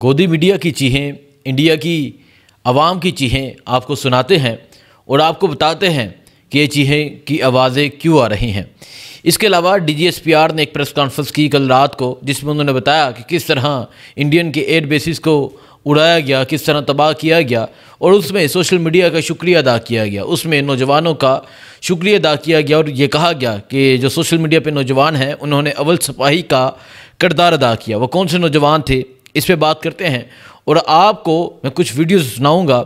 गोदी मीडिया की चीखें, इंडिया की आवाम की चीखें आपको सुनाते हैं और आपको बताते हैं कि ये चीखें की आवाज़ें क्यों आ रही हैं। इसके अलावा DGSPR ने एक प्रेस कॉन्फ्रेंस की कल रात को, जिसमें उन्होंने बताया कि किस तरह इंडियन के एयर बेसिस को उड़ाया गया, किस तरह तबाह किया गया और उसमें सोशल मीडिया का शुक्रिया अदा किया गया, उसमें नौजवानों का शुक्रिया अदा किया गया और ये कहा गया कि जो सोशल मीडिया पे नौजवान हैं उन्होंने अव्वल सिपाही का किरदार अदा किया। वो कौन से नौजवान थे, इस पे बात करते हैं और आपको मैं कुछ वीडियोस सुनाऊंगा,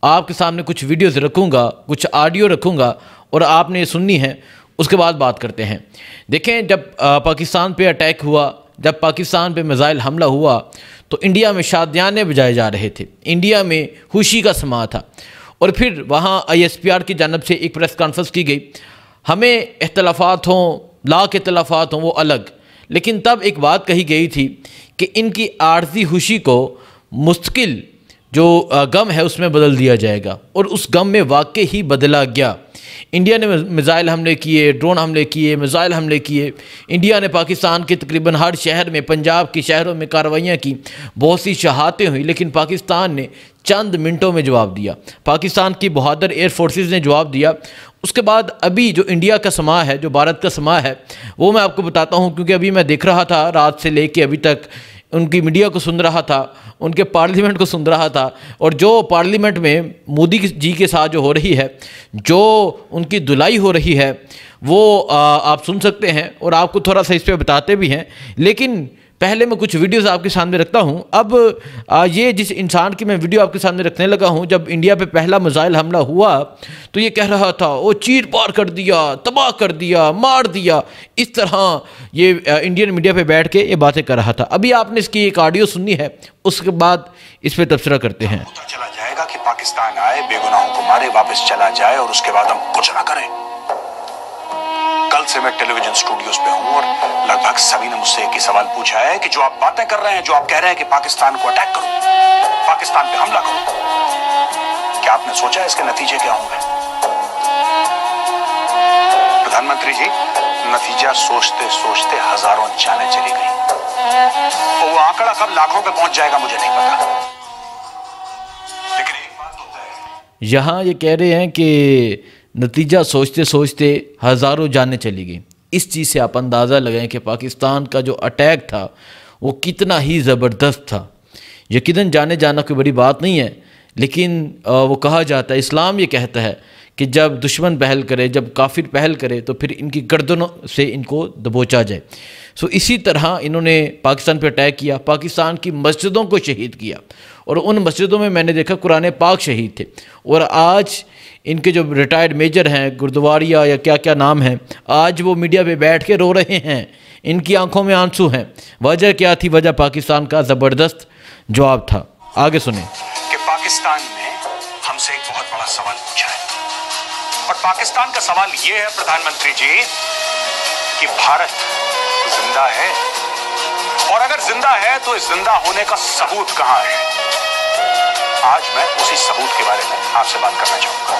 आपके सामने कुछ वीडियोस रखूंगा, कुछ ऑडियो रखूंगा और आपने ये सुननी है। उसके बाद बात करते हैं। देखें, जब पाकिस्तान पे अटैक हुआ, जब पाकिस्तान पे मिसाइल हमला हुआ तो इंडिया में शादियाने बजाए जा रहे थे, इंडिया में खुशी का समा था और फिर वहाँ ISPR की जानब से एक प्रेस कॉन्फ्रेंस की गई। हमें इख्तलाफात हों, लाख इख्तलाफात हों, वो अलग, लेकिन तब एक बात कही गई थी कि इनकी आर्जी खुशी को मुस्तकिल जो गम है उसमें बदल दिया जाएगा और उस गम में वाकई ही बदला गया। इंडिया ने मिसाइल हमले किए, ड्रोन हमले किए, मिसाइल हमले किए। इंडिया ने पाकिस्तान के तकरीबन हर शहर में, पंजाब के शहरों में कार्रवाइयाँ की, बहुत सी शहादतें हुई, लेकिन पाकिस्तान ने चंद मिनटों में जवाब दिया। पाकिस्तान की बहादुर एयर फोर्सेस ने जवाब दिया। उसके बाद अभी जो इंडिया का समा है, जो भारत का समा है, वो मैं आपको बताता हूँ, क्योंकि अभी मैं देख रहा था रात से लेके अभी तक उनकी मीडिया को सुन रहा था, उनके पार्लियामेंट को सुन रहा था और जो पार्लियामेंट में मोदी जी के साथ जो हो रही है, जो उनकी धुलाई हो रही है, वो आप सुन सकते हैं और आपको थोड़ा सा इस पर बताते भी हैं। लेकिन पहले मैं कुछ वीडियोस आपके सामने रखता हूं। अब ये जिस इंसान की मैं वीडियो आपके सामने रखने लगा हूं, जब इंडिया पे पहला मिसाइल हमला हुआ तो ये कह रहा था वो चीर पार कर दिया, तबाह कर दिया, मार दिया। इस तरह ये इंडियन मीडिया पे बैठ के ये बातें कर रहा था। अभी आपने इसकी एक ऑडियो सुननी है, उसके बाद इस पर तबसरा करते हैं। पता चला जाएगा कि पाकिस्तान आए, बेगुनाहों को मारे, वापस चला जाए और उसके बाद हम कुछ ना करें। कल से मैं टेलीविजन स्टूडियोज पे हूं और लगभग सभी ने मुझसे एक ही सवाल पूछा है कि जो आप बातें कर रहे हैं, जो आप कह रहे हैं कि पाकिस्तान को अटैक करो, पाकिस्तान पे हमला करो, क्या आपने सोचा है इसके नतीजे क्या होंगे? प्रधानमंत्री जी, नतीजा सोचते सोचते हजारों जानें चली गई और वो आंकड़ा कब लाखों पे पहुंच जाएगा मुझे नहीं पता, लेकिन एक बात तो तय है। यहाँ ये कह रहे हैं कि नतीजा सोचते सोचते हज़ारों जानें चली गई। इस चीज़ से आप अंदाज़ा लगाएं कि पाकिस्तान का जो अटैक था वो कितना ही ज़बरदस्त था। यकीनन जाने जाना कोई बड़ी बात नहीं है, लेकिन वो कहा जाता है, इस्लाम ये कहता है कि जब दुश्मन पहल करे, जब काफिर पहल करे तो फिर इनकी गर्दनों से इनको दबोचा जाए। सो इसी तरह इन्होंने पाकिस्तान पर अटैक किया, पाकिस्तान की मस्जिदों को शहीद किया और उन मस्जिदों में मैंने देखा कुरान पाक शहीद थे। और आज इनके जो रिटायर्ड मेजर हैं, गुरुद्वारिया या क्या क्या नाम है, आज वो मीडिया पे बैठ के रो रहे हैं, इनकी आंखों में आंसू हैं। वजह क्या थी? वजह पाकिस्तान का ज़बरदस्त जवाब था। आगे सुने कि पाकिस्तान ने हमसे एक बहुत बड़ा सवाल पूछा है और पाकिस्तान का सवाल ये है प्रधानमंत्री जी कि भारत जिंदा है और अगर जिंदा है तो इस जिंदा होने का सबूत कहां है? आज मैं उसी सबूत के बारे में आपसे बात करना चाहूंगा।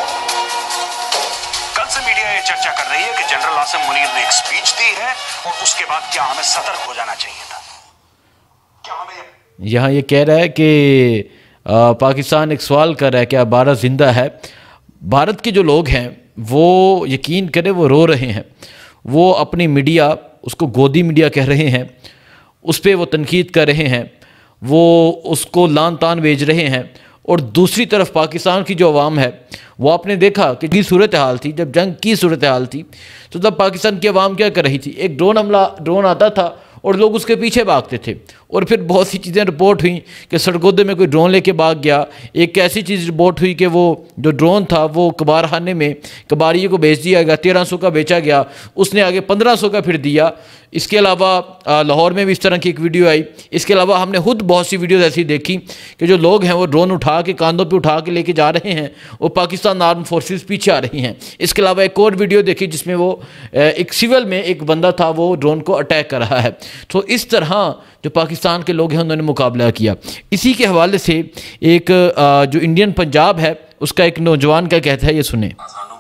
कल से मीडिया ये चर्चा कर रही है कि जनरल आसिम मुनीर ने एक स्पीच दी है और उसके बाद क्या हमें सतर्क हो जाना चाहिए था? क्या हमें यहाँ ये कह रहा है कि पाकिस्तान एक सवाल कर रहा है कि भारत जिंदा है। भारत के जो लोग हैं वो यकीन करें वो रो रहे हैं, वो अपनी मीडिया, उसको गोदी मीडिया कह रहे हैं, उस पर वो तनकीद कर रहे हैं, वो उसको लान तान भेज रहे हैं। और दूसरी तरफ पाकिस्तान की जो अवाम है वो आपने देखा कि सूरत हाल थी, जब जंग की सूरत हाल थी तो तब पाकिस्तान की अवाम क्या कर रही थी? एक ड्रोन आता था और लोग उसके पीछे भागते थे और फिर बहुत सी चीज़ें रिपोर्ट हुई कि सरगोदे में कोई ड्रोन लेके भाग गया। एक ऐसी चीज़ रिपोर्ट हुई कि वो जो ड्रोन था वो कबारखाने में कबारिये को बेच दिया गया, 1300 का बेचा गया, उसने आगे 1500 का फिर दिया। इसके अलावा लाहौर में भी इस तरह की एक वीडियो आई। इसके अलावा हमने खुद बहुत सी वीडियोज़ ऐसी देखी कि जो लोग हैं वो ड्रोन उठा के कांधों पे उठा के लेके जा रहे हैं और पाकिस्तान आर्म फोर्सेस पीछे आ रही हैं। इसके अलावा एक और वीडियो देखी जिसमें वो एक सिविल में एक बंदा था, वो ड्रोन को अटैक कर रहा है। तो इस तरह जो पाकिस्तान के लोग हैं उन्होंने मुकाबला किया। इसी के हवाले से एक जो इंडियन पंजाब है उसका एक नौजवान क्या कहता है, ये सुने।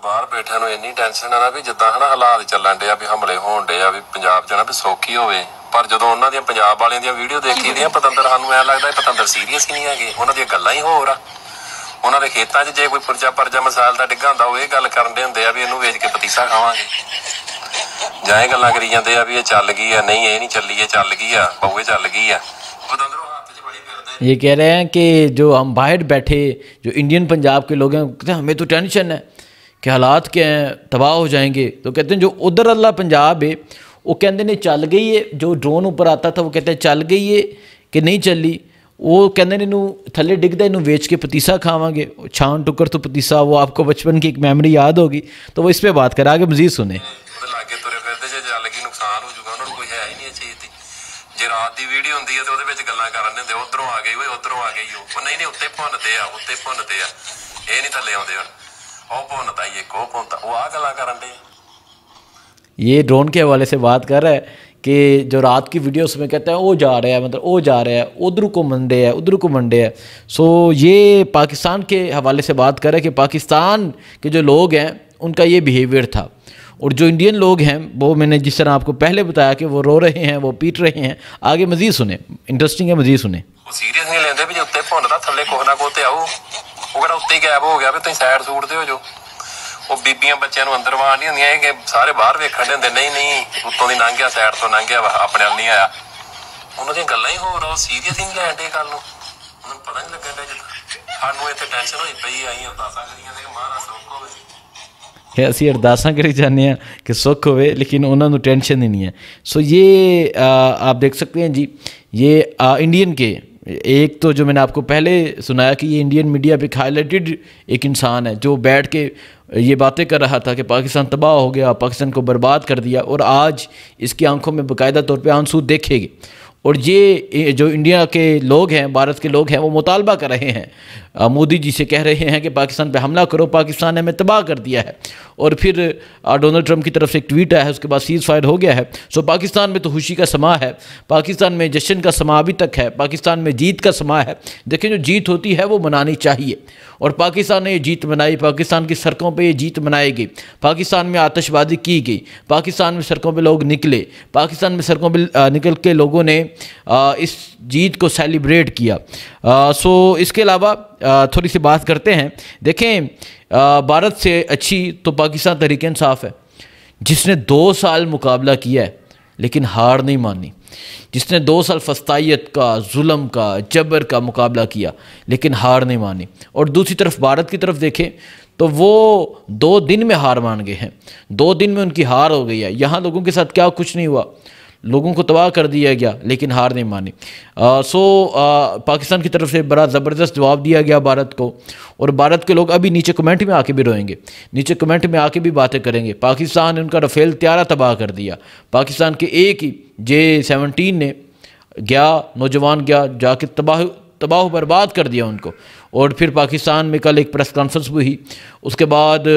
बाहर बैठे इन्नी टेंशन है ना भी जिदा है ना हालात चलन डे भी हमले होन डे भी पंजाब च ना भी सौखी होवे पर जो उन्होंने पंजाब वालों दी वीडियो देखी दी पतंदर सानू ऐ लगता है पतंदर सीरीयस ही नहीं है, उन्होंने गल्लां ही होर आ। उन्होंने खेतों च जे कोई परजा मसाल का डिग्गा होंदा वो ये गल करदे हुंदे आ भी इहनूं वेच के पतीसा खावांगे, जां ये गल्लां करी जांदे आ भी ये चल गई है, नहीं ये नहीं चली, ये चल गई आ, बहुए चल गई आ। पतंदरों हाथ च बड़ी फिरदे। ये कह रहे हैं कि जो हम बाहर बैठे जो इंडियन पंजाब के लोग हैं कहते हैं हमें तो टेंशन है कि हालात क्या हैं, तबाह हो जाएंगे। तो कहते हैं जो उधर अल्लाह पंजाब है वो कहते ने चल गई है, जो ड्रोन ऊपर आता था वो कहते हैं चल गई है कि नहीं चली, वो कहते इनू थले डिगदा इनू वेच के पतीसा खावांगे, छान टुकर तो पतीसा, वो आपको बचपन की एक मेमोरी याद होगी। तो वो इस पर बात करा आगे मजीद सुने। लागे तुरे फिरदे जे चल गई नुकसान हो जाऊगा, उन्होंने कोई है ही नहीं चीज़ की। जे रात की वीडियो होंगी है तो वो गल्लां करन देंदे उधरों आ गई वो उधरों आ गई वो नहीं उत्ते भुनते आ, उत्ते भुनते आ, ये नहीं थले आउंदे हुण ਉਹ ਭੁੰਨਤਾ ਹੀ ਇੱਕ ਉਹ ਭੁੰਨਤਾ ਉਹ ਆ ਗੱਲਾਂ ਕਰਨ ਦੇ। ये ड्रोन के हवाले से बात कर रहा है कि जो रात की वीडियो उसमें कहते हैं वो जा रहा है, मतलब वो जा रहा है, उधर को मंडे है, उधर को मंडे है। सो ये पाकिस्तान के हवाले से बात कर रहा है कि पाकिस्तान के जो लोग हैं उनका ये बिहेवियर था, और जो इंडियन लोग हैं वो मैंने जिस तरह आपको पहले बताया कि वो रो रहे हैं, वो पीट रहे हैं। आगे मज़ीद सुने, इंटरेस्टिंग है, मज़ीद सुने। वो सीरियस नहीं लेंदे भी जे उत्ते भुन्नदा थल्ले कुछ ना कुछ ते आऊ, ਉਹ ਕਿਹੜਾ ਉੱਤੇ ਗਾਇਬ ਹੋ ਗਿਆ ਵੀ ਤੁਸੀਂ ਸਾਈਡ ਸੂਟ ਦਿਓ ਜੋ। ਉਹ ਬੀਬੀਆਂ ਬੱਚਿਆਂ ਨੂੰ ਅੰਦਰ ਵਾਣ ਨਹੀਂ ਹੁੰਦੀਆਂ, ਇਹ ਸਾਰੇ ਬਾਹਰ ਵੇਖਣ ਦੇ ਹੁੰਦੇ, ਨਹੀਂ ਉੱਤੋਂ ਦੀ ਲੰਘ ਗਿਆ, ਸਾਈਡ ਤੋਂ ਲੰਘ ਗਿਆ, ਆਪਣੇ ਵੱਲ ਨਹੀਂ ਆਇਆ। ਉਹਨਾਂ ਦੀਆਂ ਗੱਲਾਂ ਹੀ ਹੋਰ, ਉਹ ਸੀਰੀਅਸ ਹੀ ਨਹੀਂ ਲੈਣ ਦੇ ਗੱਲ ਨੂੰ, ਉਹਨਾਂ ਨੂੰ ਪਤਾ ਨਹੀਂ ਲੱਗਣ ਡਿਆ ਜਿੱਦਾਂ ਸਾਨੂੰ ਇੱਥੇ ਟੈਨਸ਼ਨ ਹੋਈ ਪਈ, ਆਈ ਅਰਦਾਸਾਂ ਕਰੀ ਜਾਂਦੇ ਕਿ ਮਹਾਰਾਜ ਸੁੱਖ ਹੋਵੇ। ਅਸੀਂ ਅਰਦਾਸਾਂ ਕਰੀ ਜਾਂਦੇ ਹਾਂ ਕਿ ਸੁੱਖ ਹੋਵੇ, लेकिन ਉਹਨਾਂ ਨੂੰ टेंशन ही नहीं है। सो ये आप देख सकते हैं जी, ये इंडियन के एक तो जो मैंने आपको पहले सुनाया कि ये इंडियन मीडिया पे हाईलाइटेड एक इंसान है जो बैठ के ये बातें कर रहा था कि पाकिस्तान तबाह हो गया, पाकिस्तान को बर्बाद कर दिया, और आज इसकी आंखों में बाकायदा तौर पे आंसू देखेंगे। और ये जो इंडिया के लोग हैं, भारत के लोग हैं, वो मुतालबा कर रहे हैं, मोदी जी से कह रहे हैं कि पाकिस्तान पे हमला करो, पाकिस्तान ने हमें तबाह कर दिया है। और फिर डोनाल्ड ट्रंप की तरफ से एक ट्वीट आया है, उसके बाद सीज़ फायर हो गया है। सो पाकिस्तान में तो खुशी का समा है, पाकिस्तान में जश्न का समा अभी तक है, पाकिस्तान में जीत का समा है। देखें जो जीत होती है वो मनानी चाहिए, और पाकिस्तान ने ये जीत मनाई, पाकिस्तान की सड़कों पे ये जीत मनाई गई, पाकिस्तान में आतिशबाजी की गई, पाकिस्तान में सड़कों पे लोग निकले, पाकिस्तान में सड़कों पे निकल के लोगों ने इस जीत को सेलिब्रेट किया। सो इसके अलावा थोड़ी सी बात करते हैं। देखें भारत से अच्छी तो पाकिस्तान तहरीक इंसाफ है, जिसने 2 साल मुकाबला किया है लेकिन हार नहीं मानी, जिसने 2 साल फस्तायत का, जुल्म का, जबर का मुकाबला किया लेकिन हार नहीं मानी। और दूसरी तरफ भारत की तरफ देखें तो वो 2 दिन में हार मान गए हैं, 2 दिन में उनकी हार हो गई है। यहाँ लोगों के साथ क्या कुछ नहीं हुआ, लोगों को तबाह कर दिया गया लेकिन हार नहीं मानी। पाकिस्तान की तरफ से बड़ा ज़बरदस्त जवाब दिया गया भारत को, और भारत के लोग अभी नीचे कमेंट में आके भी रोएंगे, नीचे कमेंट में आके भी बातें करेंगे। पाकिस्तान ने उनका राफेल त्यारा तबाह कर दिया, पाकिस्तान के एक ही J-17 ने गया, नौजवान गया, जाके तबाह बर्बाद कर दिया उनको। और फिर पाकिस्तान में कल एक प्रेस कॉन्फ्रेंस भी हुई, उसके बाद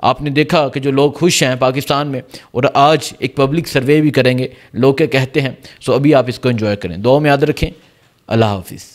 आपने देखा कि जो लोग खुश हैं पाकिस्तान में, और आज एक पब्लिक सर्वे भी करेंगे लोग क्या कहते हैं। सो अभी आप इसको एंजॉय करें, दुआ में याद रखें। अल्लाह हाफिज़।